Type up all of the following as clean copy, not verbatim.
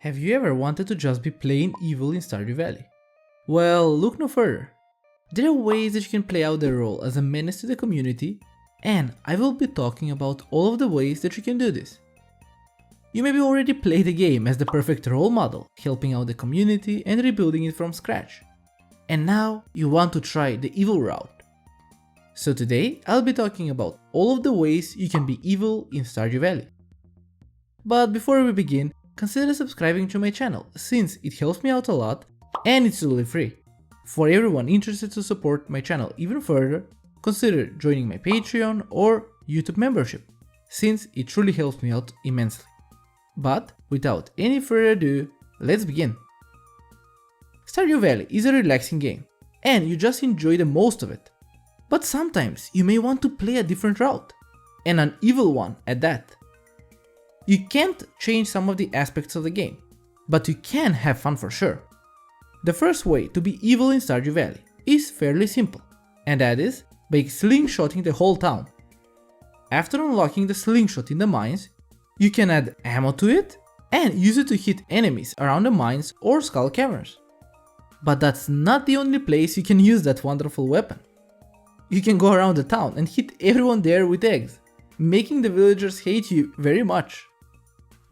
Have you ever wanted to just be plain evil in Stardew Valley? Well, look no further. There are ways that you can play out the role as a menace to the community, and I will be talking about all of the ways that you can do this. You maybe already play the game as the perfect role model, helping out the community and rebuilding it from scratch. And now you want to try the evil route. So today I'll be talking about all of the ways you can be evil in Stardew Valley. But before we begin, consider subscribing to my channel since it helps me out a lot and it's totally free. For everyone interested to support my channel even further, consider joining my Patreon or YouTube membership since it truly helps me out immensely. But without any further ado, let's begin. Stardew Valley is a relaxing game and you just enjoy the most of it. But sometimes you may want to play a different route, and an evil one at that. You can't change some of the aspects of the game, but you can have fun for sure. The first way to be evil in Stardew Valley is fairly simple, and that is by slingshotting the whole town. After unlocking the slingshot in the mines, you can add ammo to it and use it to hit enemies around the mines or skull caverns. But that's not the only place you can use that wonderful weapon. You can go around the town and hit everyone there with eggs, making the villagers hate you very much.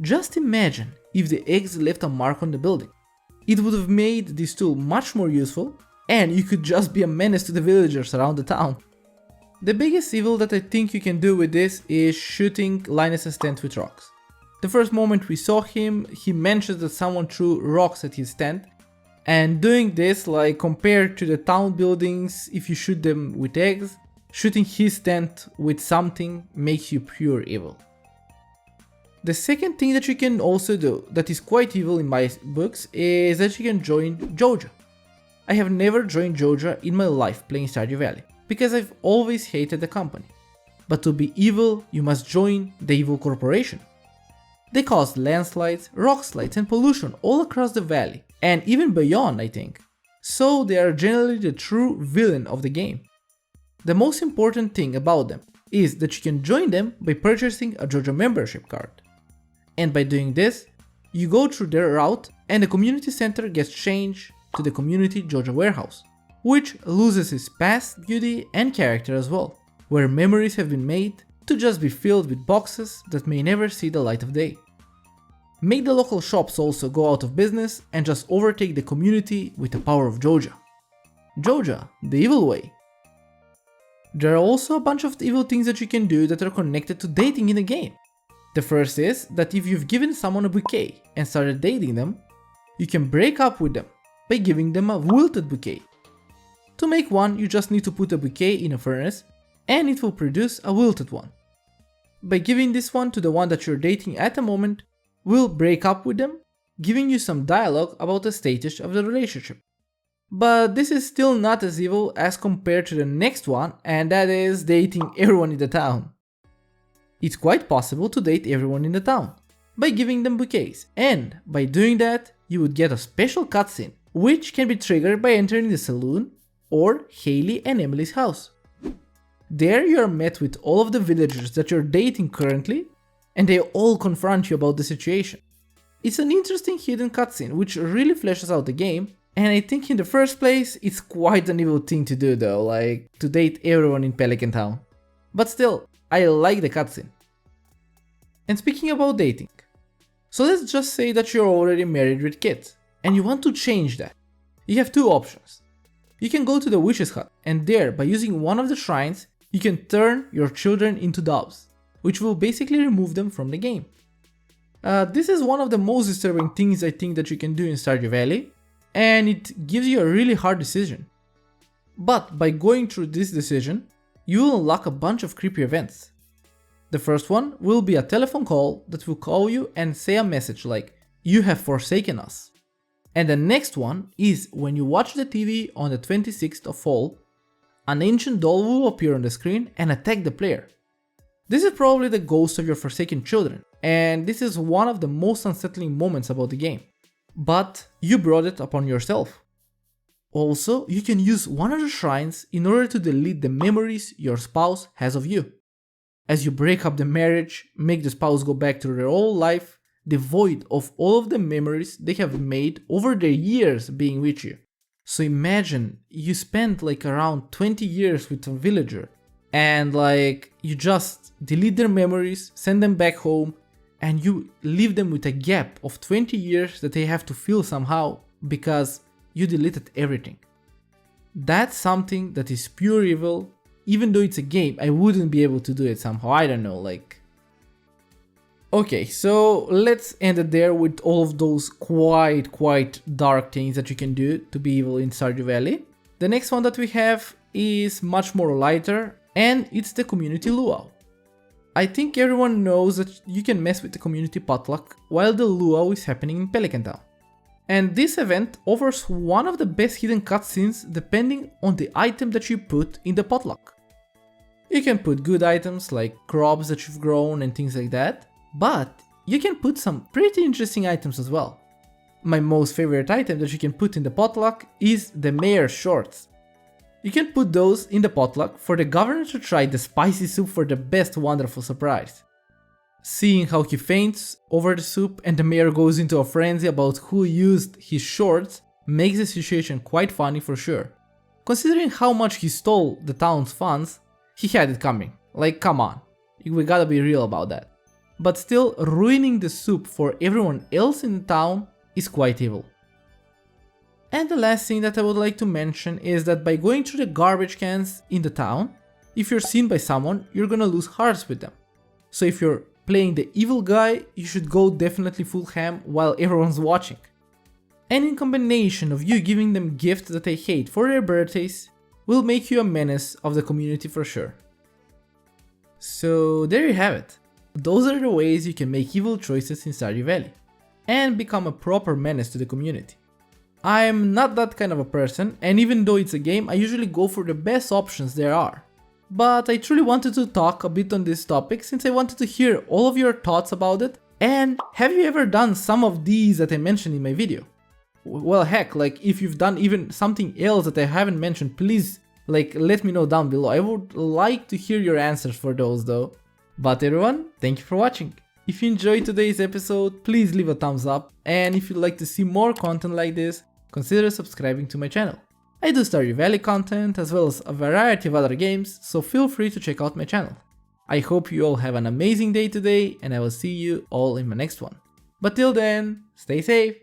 Just imagine if the eggs left a mark on the building. It would have made this tool much more useful, and you could just be a menace to the villagers around the town. The biggest evil that I think you can do with this is shooting Linus's tent with rocks. The first moment we saw him, he mentioned that someone threw rocks at his tent, and doing this, like compared to the town buildings, if you shoot them with eggs, shooting his tent with something makes you pure evil. The second thing that you can also do that is quite evil in my books is that you can join Joja. I have never joined Joja in my life playing Stardew Valley because I've always hated the company. But to be evil, you must join the evil corporation. They cause landslides, rock slides and pollution all across the valley and even beyond, I think. So they are generally the true villain of the game. The most important thing about them is that you can join them by purchasing a Joja membership card. And by doing this, you go through their route and the community center gets changed to the community Joja warehouse, which loses its past beauty and character as well, where memories have been made to just be filled with boxes that may never see the light of day. Make the local shops also go out of business and just overtake the community with the power of Joja. Joja, the evil way. There are also a bunch of evil things that you can do that are connected to dating in the game. The first is that if you've given someone a bouquet and started dating them, you can break up with them by giving them a wilted bouquet. To make one, you just need to put a bouquet in a furnace and it will produce a wilted one. By giving this one to the one that you're dating at the moment, will break up with them, giving you some dialogue about the status of the relationship. But this is still not as evil as compared to the next one, and that is dating everyone in the town. It's quite possible to date everyone in the town by giving them bouquets, and by doing that you would get a special cutscene which can be triggered by entering the saloon or Haley and Emily's house. There you are met with all of the villagers that you're dating currently, and they all confront you about the situation. It's an interesting hidden cutscene which really fleshes out the game, and I think in the first place it's quite an evil thing to do though, like to date everyone in Pelican Town. But still, I like the cutscene. And speaking about dating, so let's just say that you're already married with kids, and you want to change that. You have two options. You can go to the witch's hut, and there, by using one of the shrines, you can turn your children into doves, which will basically remove them from the game. This is one of the most disturbing things I think that you can do in Stardew Valley, and it gives you a really hard decision. But by going through this decision, you will unlock a bunch of creepy events. The first one will be a telephone call that will call you and say a message like, "You have forsaken us." And the next one is when you watch the TV on the 26th of fall, an ancient doll will appear on the screen and attack the player. This is probably the ghost of your forsaken children, and this is one of the most unsettling moments about the game. But you brought it upon yourself. Also, you can use one of the shrines in order to delete the memories your spouse has of you. As you break up the marriage, make the spouse go back to their old life, devoid of all of the memories they have made over the years being with you. So imagine you spent like around 20 years with a villager and like you just delete their memories, send them back home, and you leave them with a gap of 20 years that they have to fill somehow because you deleted everything. That's something that is pure evil. Even though it's a game, I wouldn't be able to do it somehow, I don't know, like... Okay, so let's end it there with all of those quite dark things that you can do to be evil in Stardew Valley. The next one that we have is much more lighter, and it's the community luau. I think everyone knows that you can mess with the community potluck while the luau is happening in Pelican Town. And this event offers one of the best hidden cutscenes depending on the item that you put in the potluck. You can put good items like crops that you've grown and things like that, but you can put some pretty interesting items as well. My most favorite item that you can put in the potluck is the mayor's shorts. You can put those in the potluck for the governor to try the spicy soup for the best wonderful surprise. Seeing how he faints over the soup and the mayor goes into a frenzy about who used his shorts makes the situation quite funny for sure. Considering how much he stole the town's funds, he had it coming. Like, come on, we gotta be real about that. But still, ruining the soup for everyone else in the town is quite evil. And the last thing that I would like to mention is that by going through the garbage cans in the town, if you're seen by someone, you're gonna lose hearts with them. So if you're playing the evil guy, you should go definitely full ham while everyone's watching. And in combination of you giving them gifts that they hate for their birthdays, will make you a menace of the community for sure. So there you have it. Those are the ways you can make evil choices in Stardew Valley, and become a proper menace to the community. I am not that kind of a person, and even though it's a game, I usually go for the best options there are. But I truly wanted to talk a bit on this topic since I wanted to hear all of your thoughts about it, and have you ever done some of these that I mentioned in my video? Well heck, like if you've done even something else that I haven't mentioned, please like let me know down below. I would like to hear your answers for those though. But everyone, thank you for watching. If you enjoyed today's episode, please leave a thumbs up, and if you'd like to see more content like this, consider subscribing to my channel. I do Stardew Valley content as well as a variety of other games, so feel free to check out my channel. I hope you all have an amazing day today, and I will see you all in my next one. But till then, stay safe,